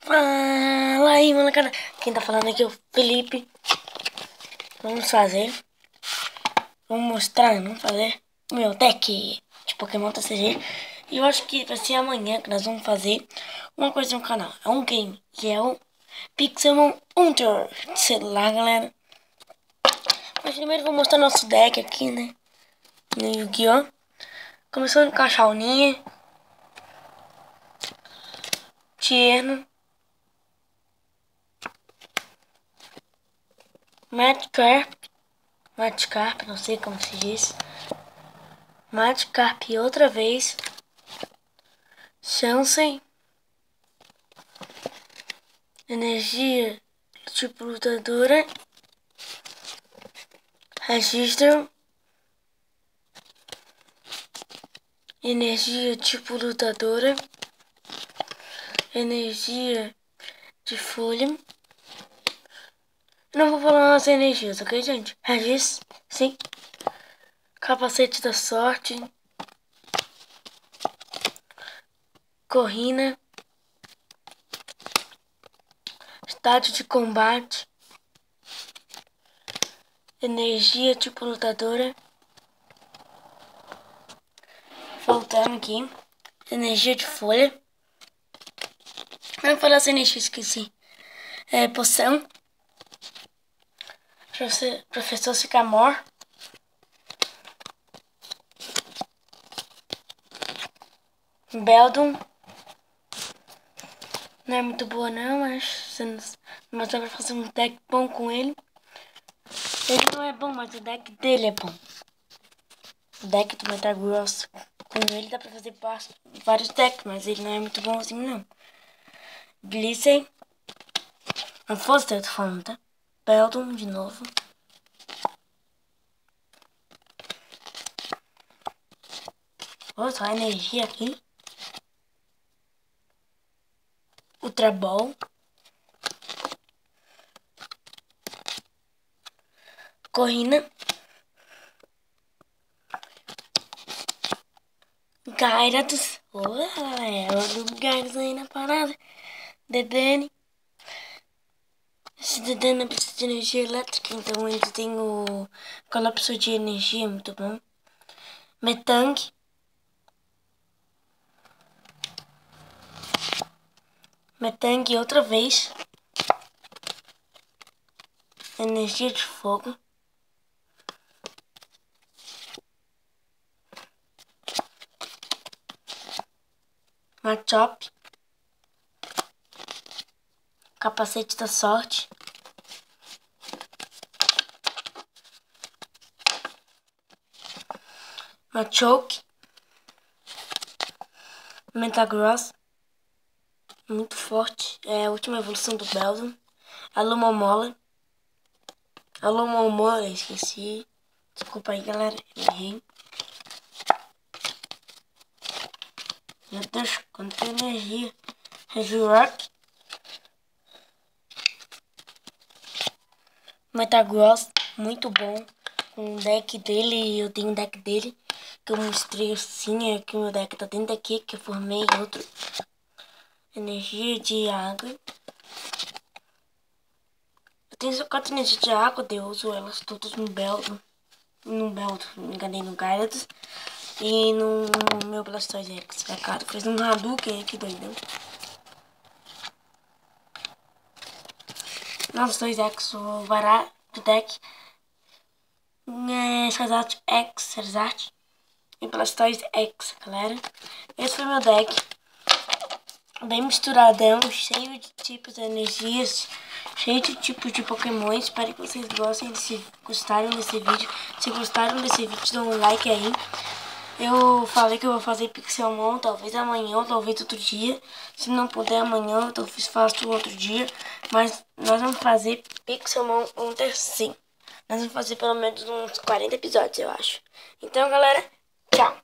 Fala aí, molecada. Quem tá falando aqui é o Felipe. Vamos fazer o meu deck de Pokémon TCG. E eu acho que vai ser amanhã que nós vamos fazer uma coisa no canal. É um game, que é o Pixelmon Hunter de celular, galera. Mas primeiro vou mostrar nosso deck aqui, né? No Yu-Gi-Oh! Começando com a Chauninha, Tierno, Magikarp, não sei como se diz. Magikarp outra vez. Chansey. Energia tipo lutadora. Registro. Energia tipo lutadora. Energia de folha. Não vou falar as energias, ok, gente? Registro, sim. Capacete da sorte. Corrina. Estádio de combate. Energia tipo lutadora. Voltando aqui. Energia de folha. Não vou falar as energias, esqueci. Poção. Professor Sycamore. Beldum. Não é muito boa não, mas dá pra fazer um deck bom com ele. Ele não é bom, mas o deck dele é bom. O deck do Metagross, com ele dá pra fazer vários decks, mas ele não é muito bom assim não. Gliscen. Não fosse eu tô falando, tá? Beldum de novo. Outra energia aqui. Ultra Ball. Corrina. Gyarados. Olha o Gyarados aí na parada. Dedenne. Esse Dedenne precisa de energia elétrica, então ele tem o colapso de energia, muito bom. Metang. Metang outra vez. Energia de fogo. Machop. Capacete da sorte. Machoke. Metagross. Muito forte. É a última evolução do Beldum. Alomomola. Alomomola, esqueci. Desculpa aí, galera. Errei. Meu Deus, quanta energia. Regirock. Metagross, muito bom. Com o deck dele, eu tenho um deck dele. Que eu mostrei assim, que o meu deck tá dentro daqui, que eu formei outro. Energia de água. Eu tenho só 4 energias de água, eu uso elas todas no Beldum. Me enganei no Gyarados. E no meu Blastoise X. É cara, fez um Hadouken, que doidão. Blastoise X, o Vará do deck. Charizard X, Charizard. E Blastoise X, galera. Esse foi meu deck. Bem misturadão, cheio de tipos de energias, cheio de tipos de Pokémon. Espero que vocês gostaram desse vídeo. Se gostaram desse vídeo, dá um like aí. Eu falei que eu vou fazer Pixelmon, talvez amanhã ou talvez outro dia. Se não puder amanhã, talvez faça outro dia. Mas nós vamos fazer Pixelmon Hunter sim. Nós vamos fazer pelo menos uns 40 episódios, eu acho. Então, galera, tchau!